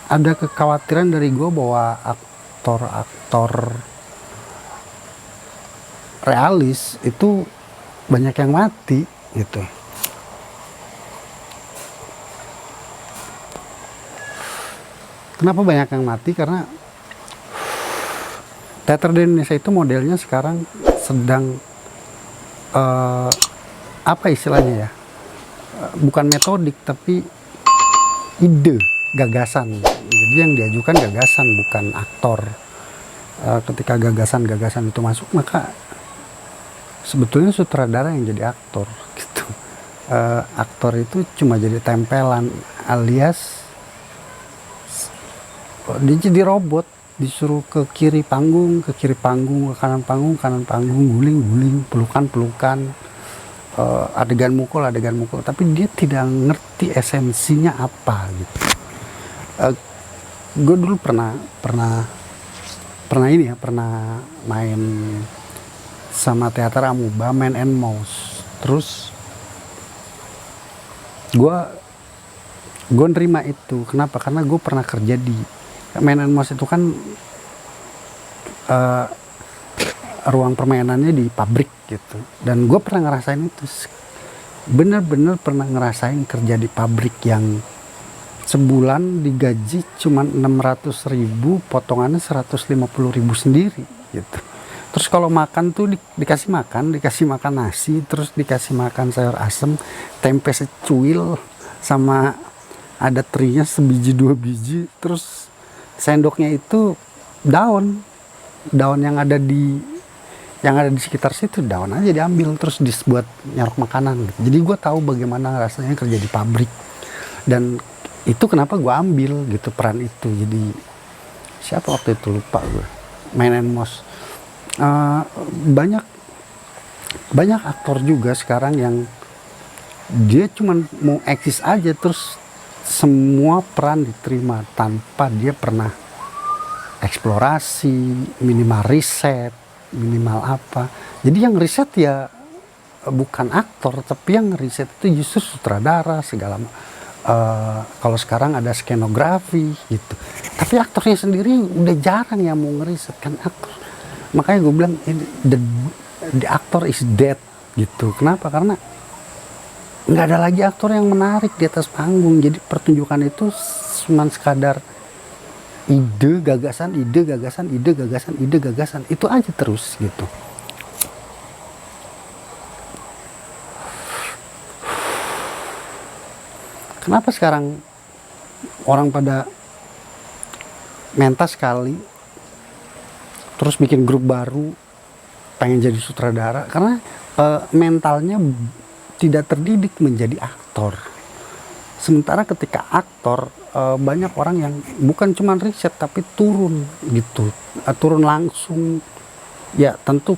ada kekhawatiran dari gue bahwa aktor-aktor realis itu banyak yang mati gitu. Kenapa banyak yang mati? Karena teater di Indonesia itu modelnya sekarang sedang apa istilahnya ya? Bukan metodik tapi ide, gagasan. Jadi yang diajukan gagasan bukan aktor. Ketika gagasan-gagasan itu masuk, maka sebetulnya sutradara yang jadi aktor gitu. Aktor itu cuma jadi tempelan, alias dia jadi robot, disuruh ke kiri panggung, ke kanan panggung, guling, pelukan, adegan mukul, tapi dia tidak ngerti esensinya apa gitu. Gue dulu pernah main sama teater Amuba, Man and Mouse. Terus gue nerima itu. Kenapa? Karena gue pernah kerja di Man and Mouse itu kan ruang permainannya di pabrik gitu. Dan gue pernah ngerasain itu. Bener-bener pernah ngerasain kerja di pabrik yang sebulan digaji cuma 600.000, potongannya 150.000 sendiri gitu. Terus kalau makan tuh dikasih makan nasi, terus dikasih makan sayur asem, tempe secuil, sama ada terinya sebiji 2 biji, terus sendoknya itu daun yang ada di sekitar situ, daun aja diambil terus dibuat nyarok makanan gitu. Jadi gue tahu bagaimana rasanya kerja di pabrik, dan itu kenapa gue ambil gitu peran itu. Jadi siapa waktu itu lupa gue, Man and Mouse. Banyak aktor juga sekarang yang dia cuma mau eksis aja, terus semua peran diterima tanpa dia pernah eksplorasi, minimal riset, minimal apa. Jadi yang riset ya bukan aktor, tapi yang riset itu justru sutradara segala. Kalau sekarang ada skenografi gitu, tapi aktornya sendiri udah jarang yang mau ngeriset kan aktor. Makanya gue bilang the actor is dead gitu. Kenapa? Karena nggak ada lagi aktor yang menarik di atas panggung. Jadi pertunjukan itu cuma sekadar ide gagasan itu aja terus gitu. Kenapa sekarang orang pada mentas sekali terus bikin grup baru pengen jadi sutradara? Karena mentalnya tidak terdidik menjadi aktor. Sementara ketika aktor, banyak orang yang bukan cuma riset tapi turun gitu, turun langsung. Ya tentu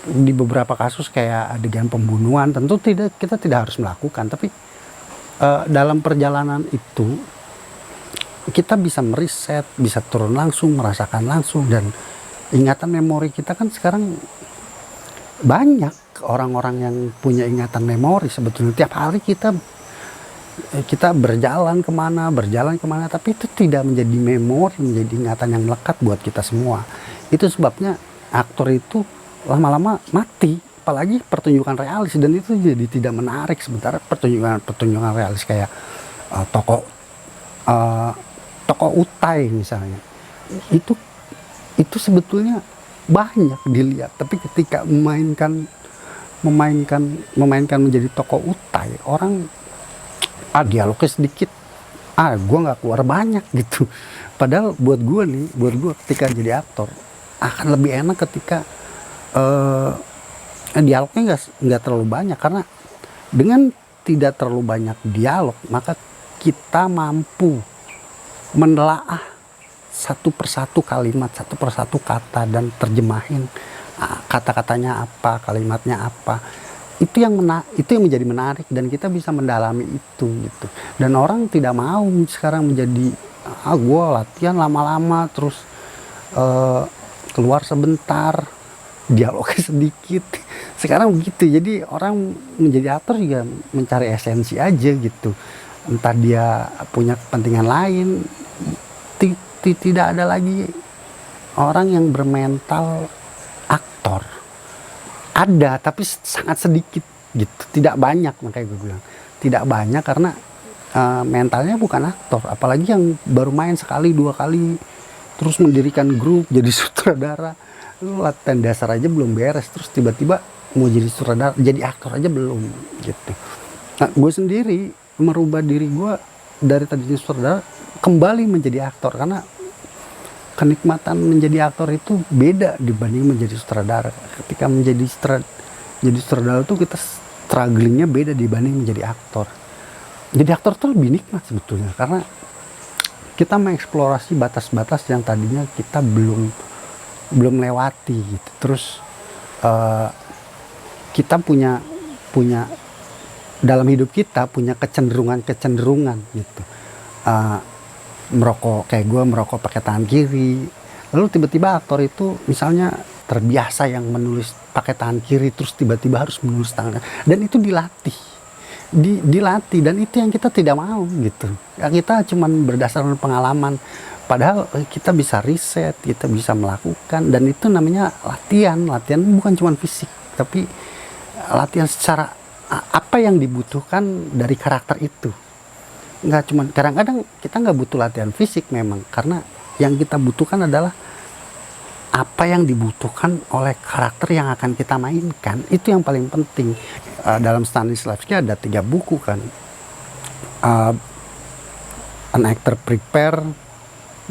di beberapa kasus kayak adegan pembunuhan tentu kita tidak harus melakukan, tapi dalam perjalanan itu kita bisa meriset, bisa turun langsung, merasakan langsung, dan ingatan memori kita kan sekarang banyak orang-orang yang punya ingatan memori. Sebetulnya tiap hari kita berjalan kemana, tapi itu tidak menjadi memori, menjadi ingatan yang melekat buat kita semua. Itu sebabnya aktor itu lama-lama mati, apalagi pertunjukan realis, dan itu jadi tidak menarik. Sementara pertunjukan realis kayak tokoh utai misalnya, itu sebetulnya banyak dilihat, tapi ketika memainkan menjadi tokoh utai, orang dialognya sedikit, gue nggak keluar banyak gitu. Padahal buat gue ketika jadi aktor akan lebih enak ketika dialognya nggak terlalu banyak, karena dengan tidak terlalu banyak dialog maka kita mampu menelaah satu persatu kalimat, satu persatu kata, dan terjemahin kata-katanya apa, kalimatnya apa. Itu yang menjadi menarik, dan kita bisa mendalami itu gitu. Dan orang tidak mau sekarang menjadi gue latihan lama-lama terus keluar sebentar, dialognya sedikit. Sekarang begitu. Jadi orang menjadi aktor juga mencari esensi aja gitu. Entah dia punya kepentingan lain, tidak ada lagi orang yang bermental aktor. Ada, tapi sangat sedikit gitu, tidak banyak. Makanya gue bilang tidak banyak karena mentalnya bukan aktor, apalagi yang baru main sekali 2 kali terus mendirikan grup jadi sutradara. Lu latihan dasar aja belum beres, terus tiba-tiba mau jadi sutradara, jadi aktor aja belum gitu. Nah, gue sendiri merubah diri gue dari tadinya sutradara kembali menjadi aktor, karena kenikmatan menjadi aktor itu beda dibanding menjadi sutradara. Ketika jadi sutradara itu kita strugglingnya beda dibanding menjadi aktor. Jadi aktor tuh lebih nikmat sebetulnya, karena kita mengeksplorasi batas-batas yang tadinya kita belum lewati gitu. Terus kita punya dalam hidup kita punya kecenderungan gitu. Merokok, kayak gue merokok pakai tangan kiri, lalu tiba-tiba aktor itu misalnya terbiasa yang menulis pakai tangan kiri, terus tiba-tiba harus menulis tangan, dan itu dilatih dan itu yang kita tidak mau gitu. Ya, kita cuman berdasarkan pengalaman, padahal kita bisa riset, kita bisa melakukan, dan itu namanya latihan bukan cuma fisik, tapi latihan secara apa yang dibutuhkan dari karakter itu. Nggak cuma, kadang-kadang kita nggak butuh latihan fisik memang, karena yang kita butuhkan adalah apa yang dibutuhkan oleh karakter yang akan kita mainkan. Itu yang paling penting. Dalam Stanislavski ada 3 buku kan, An Actor Prepare,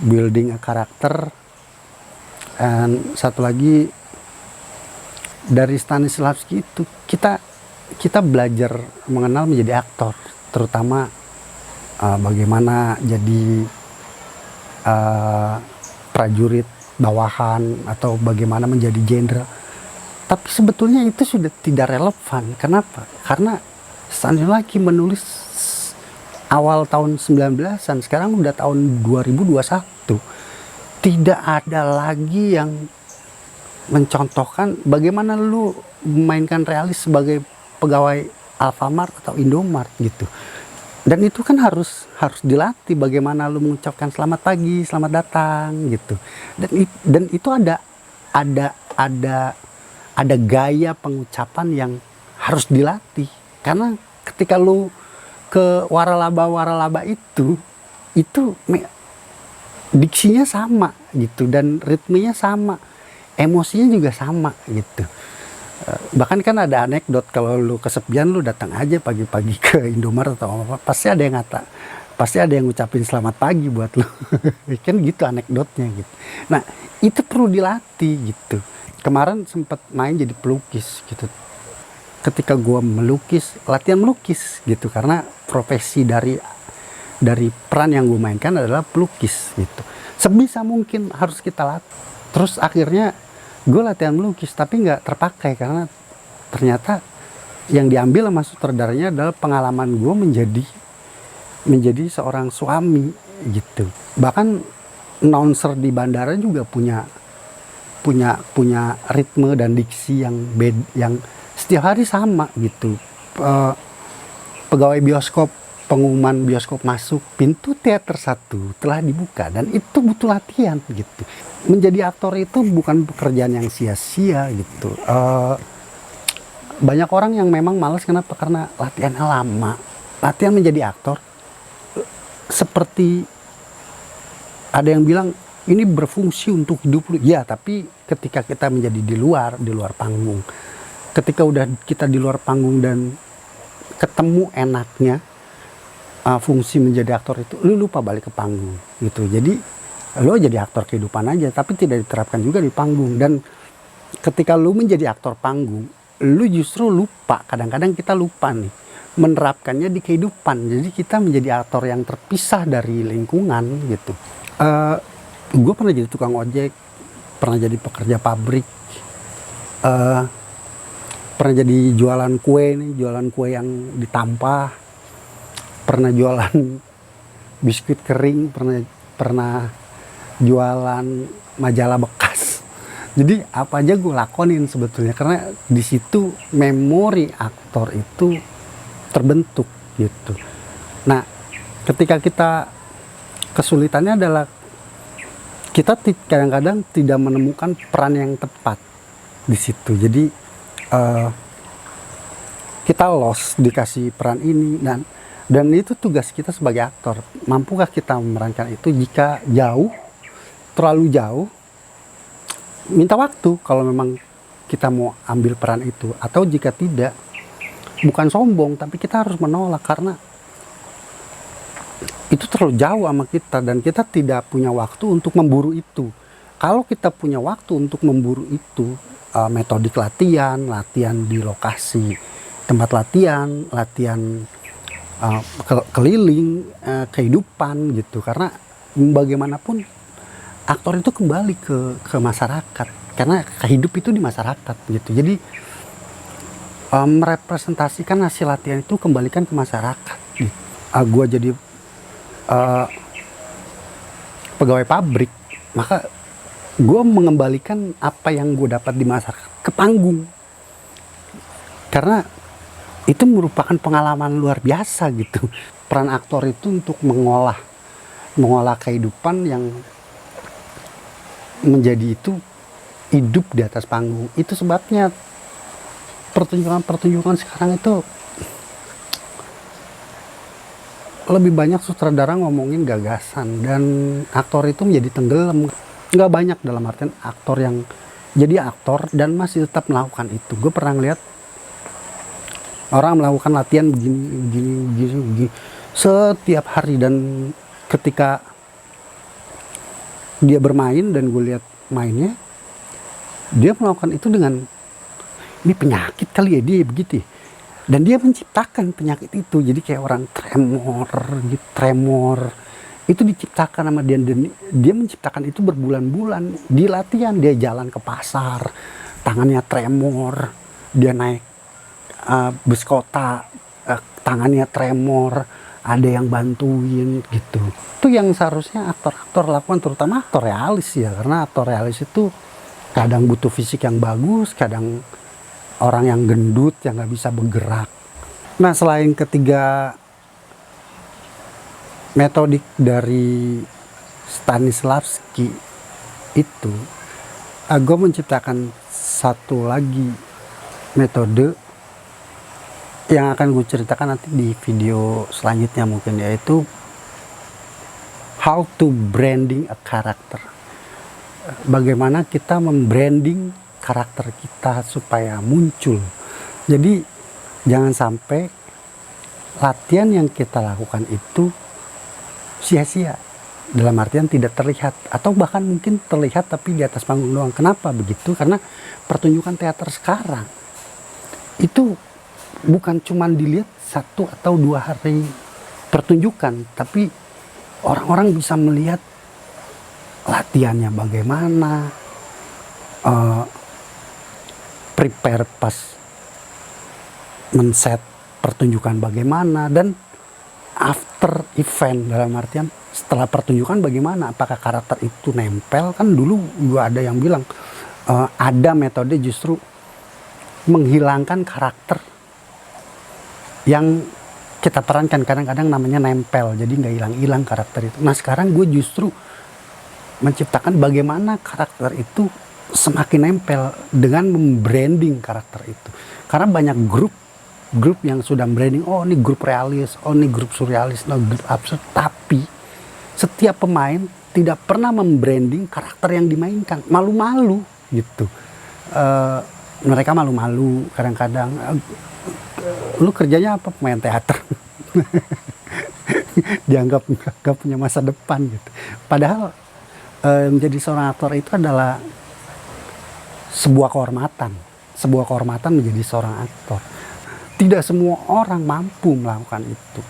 Building a Character, dan satu lagi dari Stanislavski itu kita belajar mengenal menjadi aktor, terutama bagaimana jadi prajurit bawahan atau bagaimana menjadi jenderal. Tapi sebetulnya itu sudah tidak relevan. Kenapa? Karena Stanislavski menulis awal tahun 19-an, sekarang udah tahun 2021. Tidak ada lagi yang mencontohkan bagaimana lu memainkan realis sebagai pegawai Alfamart atau Indomart gitu. Dan itu kan harus dilatih, bagaimana lu mengucapkan selamat pagi, selamat datang gitu. Dan itu ada gaya pengucapan yang harus dilatih. Karena ketika lu ke waralaba itu diksinya sama gitu, dan ritmenya sama, emosinya juga sama gitu. Bahkan kan ada anekdot, kalau lu kesepian lu datang aja pagi-pagi ke Indomaret atau apa, pasti ada yang ngucapin selamat pagi buat lu. Kan gitu anekdotnya gitu. Nah, itu perlu dilatih gitu. Kemarin sempat main jadi pelukis gitu. Ketika gua melukis, latihan melukis gitu, karena profesi dari peran yang gue mainkan adalah pelukis gitu. Sebisa mungkin harus kita latih. Terus akhirnya gue latihan melukis tapi nggak terpakai, karena ternyata yang diambil sama sutradaranya adalah pengalaman gue menjadi seorang suami gitu. Bahkan announcer di bandara juga punya ritme dan diksi yang setiap hari sama gitu. Pegawai bioskop, pengumuman bioskop masuk, pintu teater 1 telah dibuka, dan itu butuh latihan gitu. Menjadi aktor itu bukan pekerjaan yang sia-sia gitu. Banyak orang yang memang malas, kenapa? Karena latihannya lama. Latihan menjadi aktor seperti ada yang bilang ini berfungsi untuk hidup lu. Ya, tapi ketika kita menjadi di luar panggung, ketika udah kita di luar panggung dan ketemu enaknya fungsi menjadi aktor itu, lu lupa balik ke panggung gitu. Jadi lo jadi aktor kehidupan aja, tapi tidak diterapkan juga di panggung. Dan ketika lu menjadi aktor panggung, lu justru lupa, kadang-kadang kita lupa nih menerapkannya di kehidupan. Jadi kita menjadi aktor yang terpisah dari lingkungan gitu. Gue pernah jadi tukang ojek, pernah jadi pekerja pabrik, pernah jadi jualan kue yang ditampah, pernah jualan biskuit kering, pernah jualan majalah bekas. Jadi apa aja gue lakonin sebetulnya, karena di situ memori aktor itu terbentuk gitu. Nah, ketika kita kesulitannya adalah kita kadang-kadang tidak menemukan peran yang tepat di situ. Jadi kita lost dikasih peran ini, dan itu tugas kita sebagai aktor. Mampukah kita memerankan itu? Jika jauh, terlalu jauh, minta waktu kalau memang kita mau ambil peran itu. Atau jika tidak, bukan sombong, tapi kita harus menolak karena itu terlalu jauh sama kita dan kita tidak punya waktu untuk memburu itu. Kalau kita punya waktu untuk memburu itu, metodik latihan di lokasi tempat latihan keliling, kehidupan gitu. Karena bagaimanapun aktor itu kembali ke masyarakat, karena hidup itu di masyarakat gitu. Jadi merepresentasikan hasil latihan itu kembalikan ke masyarakat gitu. Gue jadi pegawai pabrik, maka gue mengembalikan apa yang gue dapat di masyarakat ke panggung, karena itu merupakan pengalaman luar biasa gitu. Peran aktor itu untuk mengolah kehidupan yang menjadi itu hidup di atas panggung. Itu sebabnya pertunjukan sekarang itu lebih banyak sutradara ngomongin gagasan dan aktor itu menjadi tenggelam. Nggak banyak dalam artian aktor yang jadi aktor dan masih tetap melakukan itu. Gue pernah lihat orang melakukan latihan begini setiap hari, dan ketika dia bermain dan gue lihat mainnya, dia melakukan itu dengan ini penyakit kali ya dia begitu. Dan dia menciptakan penyakit itu, jadi kayak orang tremor itu diciptakan sama dia, dan dia menciptakan itu berbulan-bulan di latihan. Dia jalan ke pasar, tangannya tremor, dia naik bus kota, tangannya tremor, ada yang bantuin gitu. Itu yang seharusnya aktor-aktor lakukan, terutama aktor realis ya, karena aktor realis itu kadang butuh fisik yang bagus, kadang orang yang gendut yang nggak bisa bergerak. Nah, selain ketiga metodik dari Stanislavski itu, gue menciptakan satu lagi metode yang akan gue ceritakan nanti di video selanjutnya mungkin, yaitu how to branding a character. Bagaimana kita membranding karakter kita supaya muncul. Jadi jangan sampai latihan yang kita lakukan itu sia-sia, dalam artian tidak terlihat, atau bahkan mungkin terlihat tapi di atas panggung doang. Kenapa begitu? Karena pertunjukan teater sekarang itu bukan cuma dilihat 1 atau 2 hari pertunjukan, tapi orang-orang bisa melihat latihannya bagaimana, prepare pas men-set pertunjukan bagaimana, dan after event, dalam artian setelah pertunjukan bagaimana, apakah karakter itu nempel. Kan dulu juga ada yang bilang ada metode justru menghilangkan karakter yang kita perankan, kadang-kadang namanya nempel, jadi nggak hilang-hilang karakter itu. Nah, sekarang gue justru menciptakan bagaimana karakter itu semakin nempel dengan membranding karakter itu. Karena banyak grup yang sudah branding, oh ini grup realis, oh ini grup surrealis, oh grup absurd, tapi setiap pemain tidak pernah membranding karakter yang dimainkan. Malu-malu gitu. Mereka malu-malu kadang-kadang. Lu kerjanya apa? Pemain teater. Dianggap gak punya masa depan gitu. Padahal menjadi seorang aktor itu adalah sebuah kehormatan menjadi seorang aktor. Tidak semua orang mampu melakukan itu.